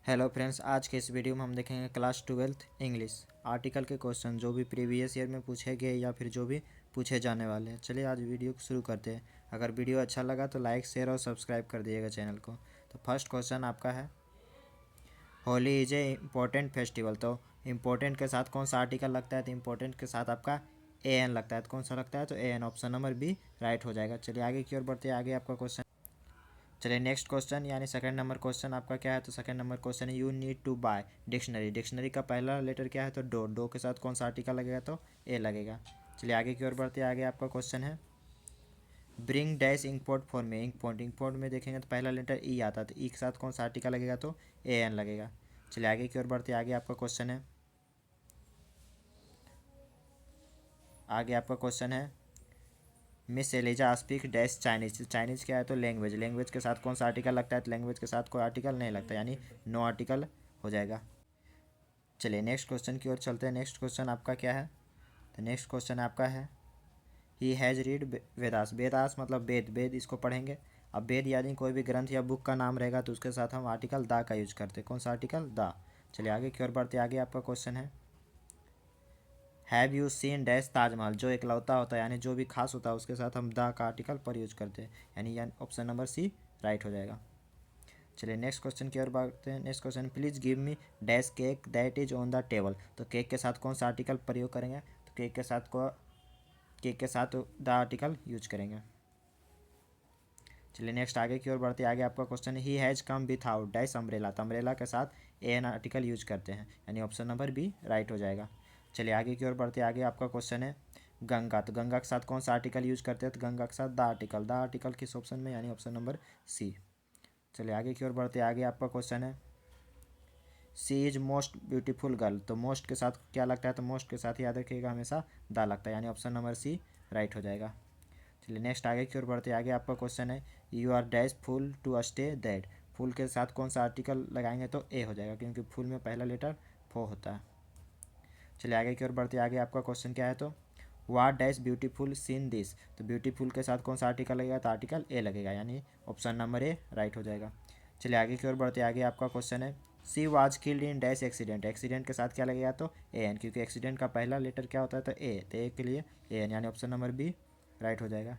Hello friends, आज के इस वीडियो में हम देखेंगे क्लास 12th इंग्लिश आर्टिकल के क्वेश्चन जो भी प्रीवियस ईयर में पूछे गए या फिर जो भी पूछे जाने वाले हैं। चलिए आज वीडियो को शुरू करते हैं। अगर वीडियो अच्छा लगा तो लाइक शेयर और सब्सक्राइब कर दिएगा चैनल को। तो फर्स्ट क्वेश्चन आपका है, Holi is a important festival. तो इम्पोर्टेंट के साथ कौन सा आर्टिकल लगता है? तो इम्पोर्टेंट के साथ आपका ए एन लगता है। तो कौन सा लगता है? तो ए an, option number B right हो जाएगा। चलिए आगे की ओर बढ़ते हैं। आगे आपका क्वेश्चन, चलिए नेक्स्ट क्वेश्चन यानी सेकंड नंबर क्वेश्चन आपका क्या है? तो सेकंड नंबर क्वेश्चन है, you need to buy dictionary. Dictionary का पहला लेटर क्या है? तो डो। डो के साथ कौन सा आर्टिकल लगेगा? तो ए लगेगा। चलिए आगे की ओर बढ़ते हैं। आगे आपका क्वेश्चन है, ब्रिंग डैश इंकपोर्ट फॉर में। इंकपोर्ट, इंकपोर्ट में देखेंगे तो पहला लेटर ई आता है। तो ई के साथ कौन सा आर्टिकल लगेगा? तो ए एन लगेगा। चलिए आगे की ओर बढ़ते हैं। आगे आपका क्वेश्चन है, आगे आपका क्वेश्चन है, miss Eliza speak dash Chinese. Chinese क्या है? तो लैंग्वेज। लैंग्वेज के साथ कौन सा आर्टिकल लगता है? तो लैंग्वेज के साथ कोई आर्टिकल नहीं लगता, यानी नो आर्टिकल हो जाएगा। चलिए नेक्स्ट क्वेश्चन की ओर चलते हैं। नेक्स्ट क्वेश्चन आपका क्या है? तो नेक्स्ट क्वेश्चन आपका है, he has read Vedas. Vedas मतलब वेद। वेद इसको पढ़ेंगे। अब वेद यानी कोई भी ग्रंथ या बुक का नाम रहेगा तो उसके साथ हम आर्टिकल दा का यूज करते हैं। कौन सा आर्टिकल? दा। चलिए आगे की ओर बढ़ते हैं। आगे आपका क्वेश्चन है, have you seen dash Taj Mahal. जो इकलौता होता है यानी जो भी खास होता है उसके साथ हम दा का आर्टिकल पर यूज करते हैं, यानी ऑप्शन नंबर सी राइट हो जाएगा। चलिए नेक्स्ट क्वेश्चन की ओर बढ़ते हैं। Next question, please give me dash cake that is on the table. तो केक के साथ कौन सा आर्टिकल प्रयोग करेंगे? तो केक के साथ द आर्टिकल यूज करेंगे। चलिए नेक्स्ट आगे की ओर बढ़ते हैं। आगे आपका क्वेश्चन है, he has come without dash umbrella. तो अम्ब्रेला के साथ ए एन आर्टिकल यूज करते हैं, यानी ऑप्शन नंबर बी राइट हो जाएगा। चलिए आगे की ओर बढ़ते हैं। आगे आपका क्वेश्चन है, गंगा। तो गंगा के साथ कौन सा आर्टिकल यूज करते हैं? तो गंगा के साथ द आर्टिकल। द आर्टिकल किस ऑप्शन में? यानी ऑप्शन नंबर सी। चलिए आगे की ओर बढ़ते हैं। आगे आपका क्वेश्चन है, सी इज मोस्ट ब्यूटीफुल गर्ल। तो मोस्ट के साथ क्या लगता है? तो मोस्ट के साथ याद रखिएगा हमेशा द लगता है, यानी ऑप्शन नंबर सी राइट हो जाएगा। चलिए नेक्स्ट आगे की ओर बढ़ते हैं। आगे आपका क्वेश्चन है, you are dash full to stay that. Full के साथ कौन सा आर्टिकल लगाएंगे? तो ए हो जाएगा, क्योंकि फुल में पहला लेटर फो होता है। चलिए आगे की ओर बढ़ते हैं। आगे आपका क्वेश्चन क्या है? तो वाट डैश ब्यूटीफुल सीन दिस। तो ब्यूटीफुल के साथ कौन सा आर्टिकल लगेगा? तो आर्टिकल ए लगेगा, यानी ऑप्शन नंबर ए राइट हो जाएगा। चलिए आगे की ओर बढ़ते हैं। आगे आपका क्वेश्चन है, she was killed in dash accident. Accident के साथ क्या लगेगा? तो ए एन, क्योंकि एक्सीडेंट का पहला लेटर क्या होता है? तो ए। तो ए के लिए ए एन, यानी ऑप्शन नंबर बी राइट हो जाएगा।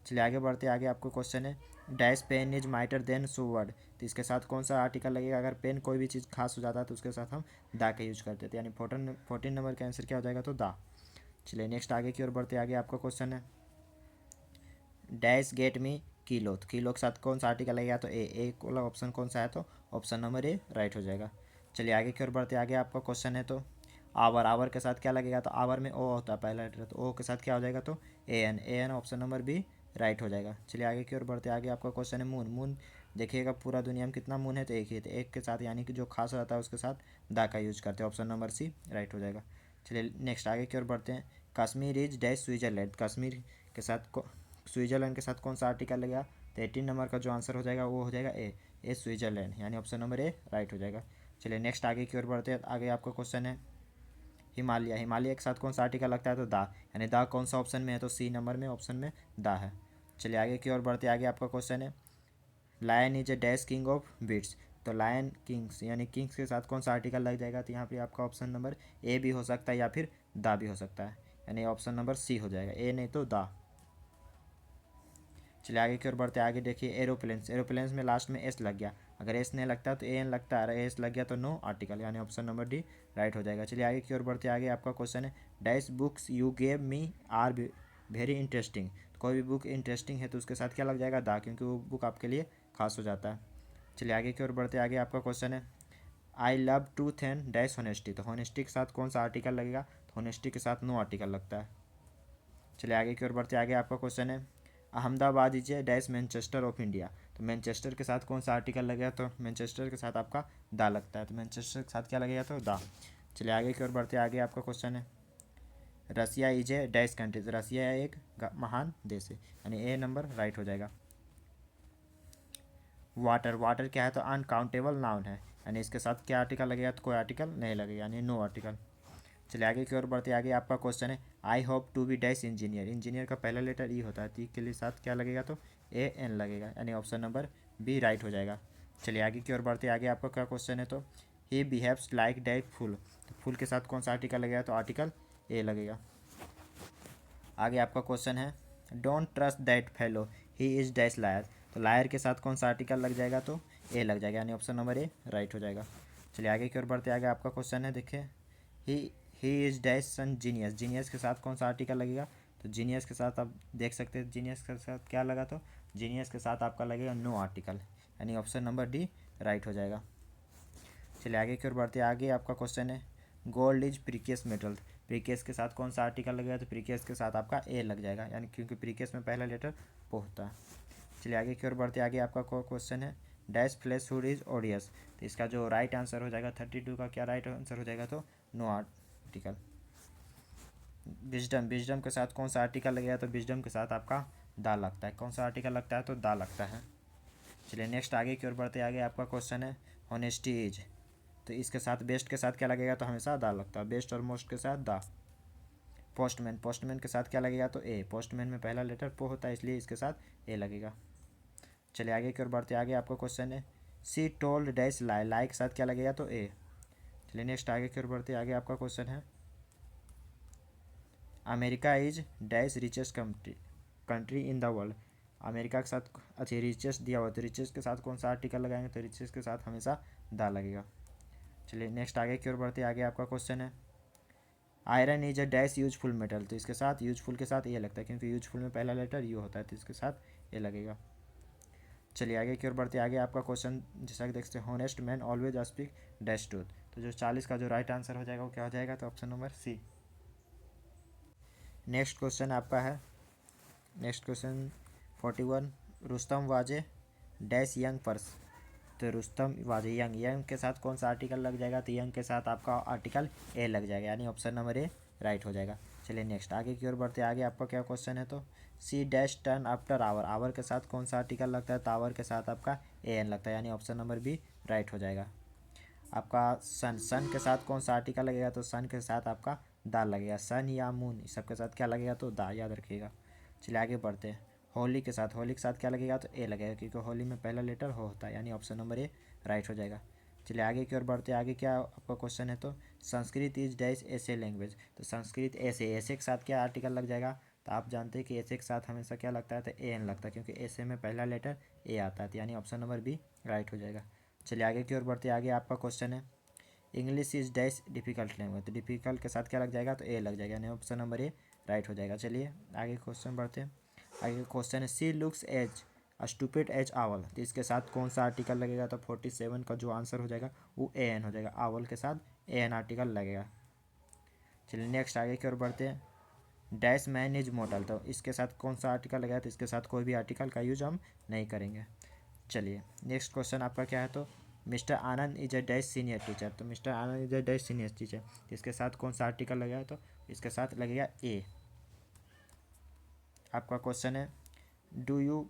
चलिए आगे बढ़ते हैं। आगे आपको क्वेश्चन है, dash pen is mightier than sword. तो इसके साथ कौन सा आर्टिकल लगेगा? अगर पेन कोई भी चीज़ खास हो जाता है तो उसके साथ हम दा का यूज करते थे, यानी 14 नंबर का आंसर क्या हो जाएगा? तो दा। चलिए नेक्स्ट आगे की ओर बढ़ते हैं। आगे आपका क्वेश्चन है, डैश गेट मी किलो। तो किलो के साथ कौन सा आर्टिकल लगेगा? तो ए वाला ऑप्शन कौन सा है? तो ऑप्शन नंबर ए राइट हो जाएगा। चलिए आगे की ओर बढ़ते हैं। आगे आपका क्वेश्चन है, तो आवर। आवर के साथ क्या लगेगा? तो आवर में ओ होता है पहला लेटर, तो ओ के साथ क्या हो जाएगा? तो ए an. A an option number B right हो जाएगा। चलिए आगे की ओर बढ़ते हैं। आगे आपका क्वेश्चन है, मून। मून देखिएगा पूरा दुनिया में कितना मून है? तो एक ही है। तो एक के साथ यानी कि जो खास रहता है उसके साथ दा का यूज करते हैं, ऑप्शन नंबर सी राइट हो जाएगा। चलिए नेक्स्ट आगे की ओर बढ़ते हैं। Kashmir is dash Switzerland. Kashmir के साथ स्विट्जरलैंड के साथ कौन सा आर्टिकल लगेगा? तो 18 नंबर का जो आंसर हो जाएगा वो हो जाएगा ए स्विट्जरलैंड, यानी ऑप्शन नंबर ए राइट हो जाएगा। चलिए नेक्स्ट आगे की ओर बढ़ते हैं। आगे आपका क्वेश्चन है, हिमालय। हिमालय के साथ कौन सा आर्टिकल लगता है? तो दा, यानी दा कौन सा ऑप्शन में है? तो सी नंबर में ऑप्शन में दा है। चलिए आगे की ओर बढ़ते हैं। आगे आपका क्वेश्चन है, lion is a dash king of beasts. तो लायन किंग्स यानी किंग्स के साथ कौन सा आर्टिकल लग जाएगा? तो यहाँ पे आपका ऑप्शन नंबर ए भी हो सकता है या फिर दा भी हो सकता है, यानी ऑप्शन नंबर सी हो जाएगा, ए नहीं तो दा। चलिए आगे की ओर बढ़ते हैं। आगे देखिए, एरोप्लेन्स। एरोप्लेन्स में लास्ट में एस लग गया। अगर एस नहीं लगता तो ए एन लगता है, एस लग गया तो नो आर्टिकल, यानी ऑप्शन नंबर डी राइट हो जाएगा। चलिए आगे की ओर बढ़ते हैं। आगे आपका क्वेश्चन है, dash books you gave me are very interesting. कोई भी बुक इंटरेस्टिंग है तो उसके साथ क्या लग जाएगा? दा, क्योंकि वो बुक आपके लिए खास हो जाता है। चलिए आगे की ओर बढ़ते हैं। आगे आपका क्वेश्चन है, I love truth and dash honesty. तो होनेस्टी के साथ कौन सा आर्टिकल लगेगा? तो होनेस्टी के साथ नो आर्टिकल लगता है। चलिए आगे की ओर बढ़ते हैं। आगे आपका क्वेश्चन है, Ahmedabad is a dash Manchester of India. तो मैनचेस्टर के साथ कौन सा आर्टिकल लगेगा? तो मैनचेस्टर के साथ आपका दा लगता है, तो मैनचेस्टर के साथ क्या लगेगा? तो दा। चलिए आगे की ओर बढ़ते हैं। आगे आपका क्वेश्चन है, Russia is a dash country. तो रसिया एक महान देश है, यानी ए नंबर राइट हो जाएगा। वाटर। वाटर क्या है? तो अनकाउंटेबल नाउन है, यानी इसके साथ क्या आर्टिकल लगेगा? तो कोई आर्टिकल नहीं लगेगा, यानी नो आर्टिकल। चलिए आगे की ओर बढ़ते हैं। आगे आपका क्वेश्चन है, I hope to be dash engineer. Engineer का पहला लेटर ई होता है, तो ई के लिए साथ क्या लगेगा? तो ए एन लगेगा, यानी ऑप्शन नंबर बी राइट हो जाएगा। चलिए आगे की ओर बढ़ते आगे आपका क्या क्वेश्चन है, तो ही बिहेव्स लाइक डैश फूल, तो फूल के साथ कौन सा आर्टिकल लगेगा, तो आर्टिकल ए लगेगा। आगे आपका क्वेश्चन है don't trust that fellow he is dash liar, तो लायर के साथ कौन सा आर्टिकल लग जाएगा, तो ए लग जाएगा, यानी ऑप्शन नंबर ए राइट हो जाएगा। चलिए आगे की ओर बढ़ते आगे आपका क्वेश्चन है, देखिए he he is dash son genius, genius के साथ कौन सा आर्टिकल लगेगा, तो जीनियस के साथ आप देख सकते हैं जीनियस के साथ क्या लगा, तो जीनियस के साथ आपका लगेगा नो आर्टिकल, यानी ऑप्शन नंबर डी राइट हो जाएगा। चलिए आगे की ओर बढ़ते आगे आपका क्वेश्चन है गोल्ड इज प्रीकियस मेटल, प्रीकियस के साथ कौन सा आर्टिकल लगेगा, तो प्रीकियस के साथ आपका ए लग जाएगा, यानी क्योंकि प्रीकियस में पहला लेटर पो होता है। चलिए आगे की ओर बढ़ते आगे आपका क्वेश्चन है डैश फ्लैश हुड इज ओडियस, तो इसका जो राइट आंसर हो जाएगा 32 का क्या राइट आंसर हो जाएगा, तो नो आर्टिकल। विजडम, विजडम के साथ कौन सा आर्टिकल लगेगा, तो विजडम के साथ आपका दा लगता है, कौन सा आर्टिकल लगता है, तो दा लगता है। चलिए नेक्स्ट आगे की ओर बढ़ते आगे आपका क्वेश्चन है ऑनेस्टी इज, तो इसके साथ बेस्ट के साथ क्या लगेगा, तो हमेशा दा लगता है, बेस्ट और मोस्ट के साथ दा। पोस्टमैन, पोस्टमैन के साथ क्या लगेगा, तो ए, पोस्टमैन में पहला लेटर पो होता है इसलिए इसके साथ ए लगेगा। चलिए आगे की ओर बढ़ते आगे आपका क्वेश्चन है सी टोल्ड डैश लाई, लाई के साथ क्या लगेगा, तो ए। चलिए नेक्स्ट आगे की ओर बढ़ते आगे आपका क्वेश्चन है America is dash richest country, country in the world, America के साथ अच्छा रिचेस्ट दिया हुआ, तो रिचेस्ट के साथ कौन सा आर्टिकल लगाएंगे, तो रिचेस्ट के साथ हमेशा दा लगेगा। चलिए नेक्स्ट आगे की ओर बढ़ते आगे आपका क्वेश्चन है iron is a dash useful metal, तो इसके साथ यूजफुल के साथ ये लगता है क्योंकि यूजफुल में पहला लेटर यू होता है, तो इसके साथ ये लगेगा। चलिए आगे की ओर बढ़ते आगे आपका क्वेश्चन जैसा कि देखते हैं honest man always speak dash truth, तो जो 40 का जो राइट आंसर हो जाएगा वो क्या हो जाएगा, तो option number C. Next question आपका है नेक्स्ट क्वेश्चन 41 रुस्तम वाजे डैश यंग पर्स, तो रुस्तम वाजे यंग, यंग के साथ कौन सा आर्टिकल लग जाएगा, तो यंग के साथ आपका आर्टिकल ए लग जाएगा, यानी ऑप्शन नंबर ए राइट हो जाएगा। चलिए नेक्स्ट आगे की ओर बढ़ते आगे आपका क्या क्वेश्चन है, तो see dash turn after hour, hour के साथ कौन सा आर्टिकल लगता है, तो आवर के साथ आपका ए एन लगता है, यानी ऑप्शन नंबर बी राइट हो जाएगा। आपका सन, सन के साथ कौन सा आर्टिकल लगेगा, तो सन के साथ आपका दा लगेगा, सन या मून इस सब के साथ क्या लगेगा, तो दा, याद रखिएगा। चलिए आगे बढ़ते हैं होली के साथ, होली के साथ क्या लगेगा, तो ए लगेगा क्योंकि होली में पहला लेटर हो होता है, यानी ऑप्शन नंबर ए राइट हो जाएगा। चलिए आगे की ओर बढ़ते आगे क्या आपका क्वेश्चन है, तो संस्कृत इज डैश ऐसे लैंग्वेज, तो संस्कृत ऐसे, ऐसे के साथ क्या आर्टिकल लग जाएगा, तो आप जानते हैं कि ऐसे के साथ हमेशा क्या लगता है, तो ए एन लगता है क्योंकि ऐसे में पहला लेटर ए आता है, तो यानी ऑप्शन नंबर बी राइट हो जाएगा। चलिए आगे की ओर बढ़ते आगे आपका क्वेश्चन है English is dash difficult language, तो डिफिकल्ट के साथ क्या लग जाएगा, तो ए लग जाएगा, यानी ऑप्शन नंबर ए राइट हो जाएगा। चलिए आगे क्वेश्चन बढ़ते हैं आगे क्वेश्चन है सी लुक्स एज स्टूपिड एज आवल, तो इसके साथ कौन सा आर्टिकल लगेगा, तो 47 का जो आंसर हो जाएगा वो ए एन हो जाएगा, आवल के साथ ए एन आर्टिकल लगेगा। चलिए नेक्स्ट आगे की ओर बढ़ते हैं डैश मैन इज मॉडल, तो इसके साथ कौन सा आर्टिकल लगेगा, तो इसके साथ कोई भी आर्टिकल का यूज हम नहीं करेंगे। चलिए नेक्स्ट क्वेश्चन आपका क्या है, तो mister Anand is a dash senior teacher, तो mister Anand is a dash senior teacher, इसके साथ कौन सा आर्टिकल लगेगा, तो इसके साथ लगेगा ए। आपका क्वेश्चन है डू यू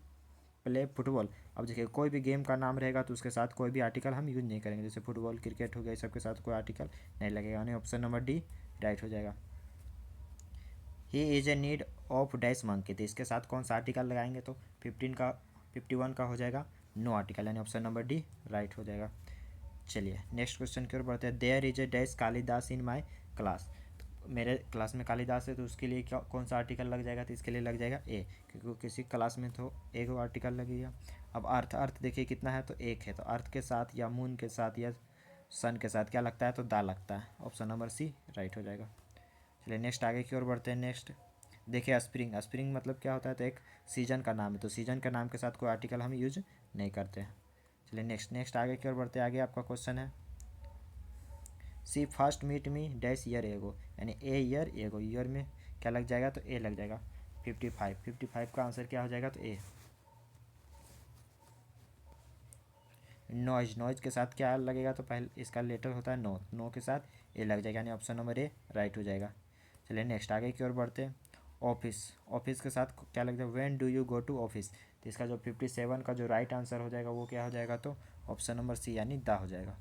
प्ले फुटबॉल, अब देखिए कोई भी गेम का नाम रहेगा तो उसके साथ कोई भी आर्टिकल हम यूज नहीं करेंगे, जैसे फुटबॉल क्रिकेट हो गया, इस सब के साथ कोई आर्टिकल नहीं लगेगा, यानी ऑप्शन नंबर डी राइट हो जाएगा। He is a need of dash monkey, तो इसके साथ कौन सा आर्टिकल लगाएंगे, तो 51 का हो जाएगा नो आर्टिकल, यानी ऑप्शन नंबर डी राइट हो जाएगा। चलिए नेक्स्ट क्वेश्चन की ओर बढ़ते हैं there is a dash Kalidas in my class, मेरे क्लास में कालिदास है तो उसके लिए क्या कौन सा आर्टिकल लग जाएगा, तो इसके लिए लग जाएगा ए क्योंकि किसी क्लास में तो एक आर्टिकल लगेगा। अब अर्थ, अर्थ देखिए कितना है, तो एक है, तो अर्थ के साथ या मून के साथ या सन के साथ क्या लगता है, तो दा लगता है, ऑप्शन नंबर सी राइट हो जाएगा। चलिए नेक्स्ट आगे की ओर बढ़ते हैं नेक्स्ट देखिए स्प्रिंग, स्प्रिंग मतलब क्या होता है, तो एक सीजन का नाम है, तो सीजन के नाम के साथ कोई आर्टिकल हम यूज नहीं करते हैं। चलिए नेक्स्ट आगे की ओर बढ़ते आगे आपका क्वेश्चन है she first meet me dash year ago, यानी ए ईयर एगो, ईयर में क्या लग जाएगा, तो ए लग जाएगा। 55 का आंसर क्या हो जाएगा, तो ए। नॉइज, नॉइज के साथ क्या लगेगा, तो पहले इसका लेटर होता है नो, नो के साथ ए लग जाएगा, यानी ऑप्शन नंबर ए राइट हो जाएगा। चलिए नेक्स्ट आगे की ओर बढ़ते हैं ऑफिस, ऑफिस के साथ क्या लगता है when do you go to office, तो इसका जो 57 का जो राइट आंसर हो जाएगा वो क्या हो जाएगा, तो ऑप्शन नंबर सी यानी दा हो जाएगा।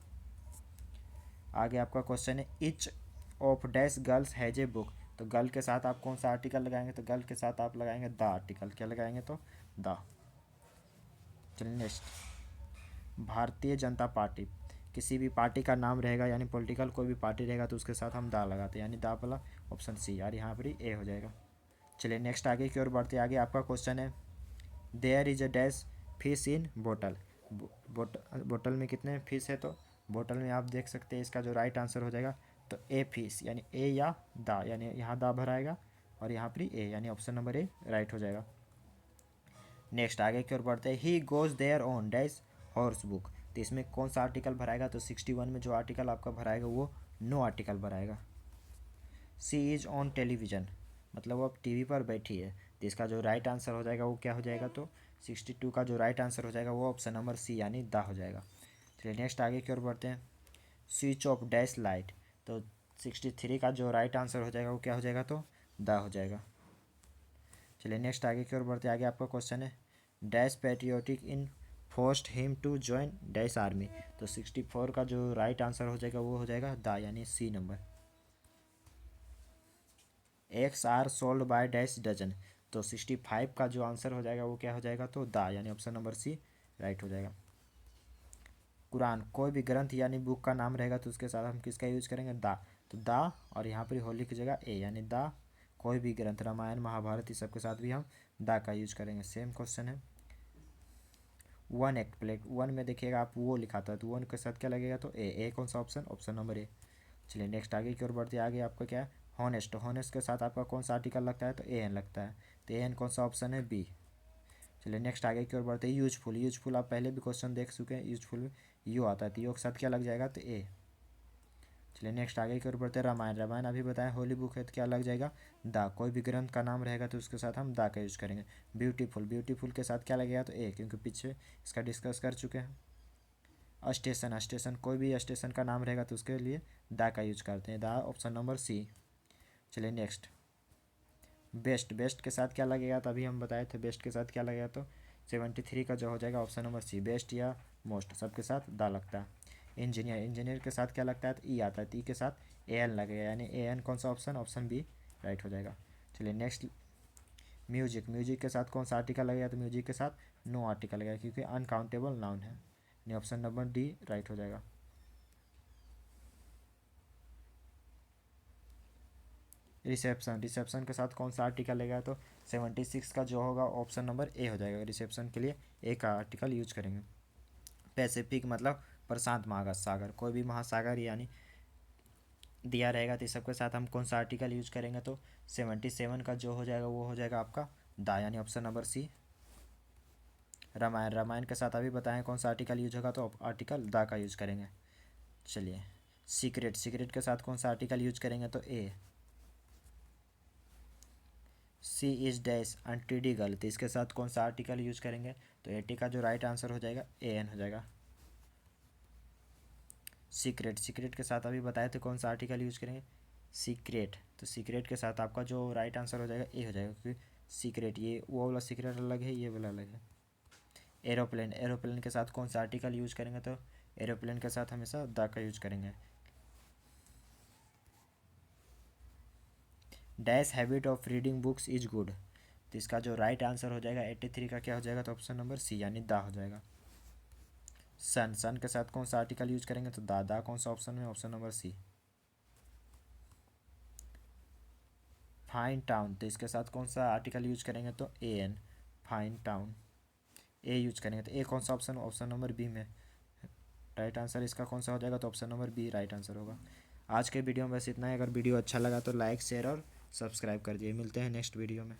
आगे आपका क्वेश्चन है each of dash girls has a book, तो गर्ल के साथ आप कौन सा आर्टिकल लगाएंगे, तो गर्ल के साथ आप लगाएंगे द आर्टिकल, क्या लगाएंगे, तो द। चलिए नेक्स्ट भारतीय जनता पार्टी, किसी भी पार्टी का नाम रहेगा यानी पॉलिटिकल कोई भी पार्टी रहेगा तो उसके साथ हम दा लगाते हैं, यानी दा वाला ऑप्शन सी, यार यहाँ पर ए हो जाएगा। चलिए नेक्स्ट आगे की ओर बढ़ते, आगे आपका क्वेश्चन है there is a dash fish in bottle. बोतल में कितने फिश है, तो बोतल में आप देख सकते हैं इसका जो राइट आंसर हो जाएगा तो ए फिश, यानी ए या दा, यानी यहाँ दा भराएगा और यहाँ पर ए, यानी ऑप्शन नंबर ए राइट हो जाएगा। नेक्स्ट आगे की ओर बढ़ते हैं he goes there on dash horseback, तो इसमें कौन सा आर्टिकल भराएगा, तो 61 में जो आर्टिकल आपका भराएगा वो नो आर्टिकल भराएगा। सी इज ऑन टेलीविज़न, मतलब वो अब टीवी पर बैठी है, तो इसका जो राइट आंसर हो जाएगा वो क्या हो जाएगा, तो 62 का जो राइट आंसर हो जाएगा वो ऑप्शन नंबर सी यानी दा हो जाएगा। चलिए नेक्स्ट आगे की ओर बढ़ते हैं स्विच ऑफ डैश लाइट, तो 63 का जो राइट आंसर हो जाएगा वो क्या हो जाएगा, तो दा हो जाएगा। चलिए नेक्स्ट आगे की ओर बढ़ते हैं, आगे आपका क्वेश्चन है dash patriotic in forced him to join dash army, तो 64 का जो राइट आंसर हो जाएगा वो हो जाएगा दा यानी C number. X are sold by dash dozen, तो 65 का जो आंसर हो जाएगा वो क्या हो जाएगा, तो दा यानी ऑप्शन नंबर सी राइट हो जाएगा। कुरान, कोई भी ग्रंथ यानी बुक का नाम रहेगा तो उसके साथ हम किसका यूज करेंगे, दा, तो दा और यहाँ पर होली की जगह ए, यानी दा कोई भी ग्रंथ, रामायण महाभारत इस सब के साथ भी हम दा का यूज करेंगे। सेम क्वेश्चन है वन एक्ट प्लेट, वन में देखिएगा आप वो लिखा था तो वन के साथ क्या लगेगा, तो ए कौन सा ऑप्शन, ऑप्शन नंबर ए। चलिए नेक्स्ट आगे की ओर बढ़ते, आगे आपका क्या है हॉनेस्ट, हॉनेस्ट के साथ आपका कौन सा आर्टिकल लगता है, तो ए एन लगता है, तो ए एन कौन सा ऑप्शन है, बी। चलिए नेक्स्ट आगे की ओर बढ़ते हैं यूजफुल, यूजफुल आप पहले भी क्वेश्चन देख चुके हैं, यूजफुल में यू आता है तो यू के साथ क्या लग जाएगा, तो ए। चलिए नेक्स्ट आगे की ओर बढ़ते हैं रामायण, रामायण अभी बताएं होली बुक है तो क्या लग जाएगा, दा, कोई भी ग्रंथ का नाम रहेगा तो उसके साथ हम दा का यूज़ करेंगे। ब्यूटीफुल, ब्यूटीफुल के साथ क्या लगेगा, तो ए, क्योंकि पीछे इसका डिस्कस कर चुके हैं। स्टेशन, स्टेशन कोई भी स्टेशन का नाम रहेगा तो उसके लिए दा का यूज करते हैं, दा ऑप्शन नंबर सी। चलिए नेक्स्ट बेस्ट, बेस्ट के साथ क्या लगेगा, तो अभी हम बताए थे बेस्ट के साथ क्या लगेगा, तो 73 का जो हो जाएगा ऑप्शन नंबर सी, बेस्ट या मोस्ट सबके साथ दा लगता है। इंजीनियर, इंजीनियर के साथ क्या लगता है, तो ई आता है, तो ई के साथ ए एन लगेगा, यानी ए एन कौन सा ऑप्शन, ऑप्शन बी राइट हो जाएगा। चलिए नेक्स्ट म्यूजिक, म्यूजिक के साथ कौन सा आर्टिकल लगेगा, तो म्यूजिक के साथ नो आर्टिकल लगेगा क्योंकि अनकाउंटेबल नाउन है, यानी ऑप्शन नंबर डी राइट हो जाएगा। रिसेप्शन, रिसेप्शन के साथ कौन सा आर्टिकल लगेगा, तो 76 का जो होगा ऑप्शन नंबर ए हो जाएगा, रिसेप्शन के लिए ए का आर्टिकल यूज करेंगे। पैसिफिक मतलब प्रशांत महासागर, कोई भी महासागर यानी दिया रहेगा तो इस सबके साथ हम कौन सा आर्टिकल यूज करेंगे, तो 77 का जो हो जाएगा वो हो जाएगा आपका दा, यानी option number C. Ramayan, Ramayan के साथ अभी बताएं कौन सा आर्टिकल यूज होगा, तो आर्टिकल दा का यूज करेंगे। चलिए सीक्रेट, सीक्रेट के साथ कौन सा आर्टिकल यूज करेंगे, तो ए। सी इज डैश एंटीडी गर्ल, तो इसके साथ कौन सा आर्टिकल यूज करेंगे, तो 80 का जो राइट आंसर हो जाएगा ए एन हो जाएगा। सीक्रेट, सीक्रेट के साथ अभी बताए थे कौन सा आर्टिकल यूज करेंगे, सीक्रेट, तो सीक्रेट के साथ आपका जो राइट आंसर हो जाएगा ए हो जाएगा क्योंकि सीक्रेट ये वो वाला सीक्रेट अलग है, ये वाला अलग है। एरोप्लेन, एरोप्लेन के साथ कौन सा आर्टिकल यूज करेंगे, तो एरोप्लेन के साथ हमेशा द का यूज करेंगे। Dash habit of reading books is good, तो इसका जो राइट आंसर हो जाएगा 83 का क्या हो जाएगा, तो ऑप्शन नंबर सी यानी दा हो जाएगा। सन, सन के साथ कौन सा आर्टिकल यूज करेंगे, तो दा कौन सा ऑप्शन में, option number C. Fine town, तो इसके साथ कौन सा आर्टिकल यूज करेंगे, तो ए N, fine town A use करेंगे, तो ए कौन सा ऑप्शन, ऑप्शन नंबर बी में राइट आंसर इसका कौन सा हो जाएगा, तो option number B right answer होगा। आज के वीडियो में बस इतना है, अगर वीडियो अच्छा लगा तो लाइक शेयर और सब्सक्राइब कर दिए, मिलते हैं नेक्स्ट वीडियो में।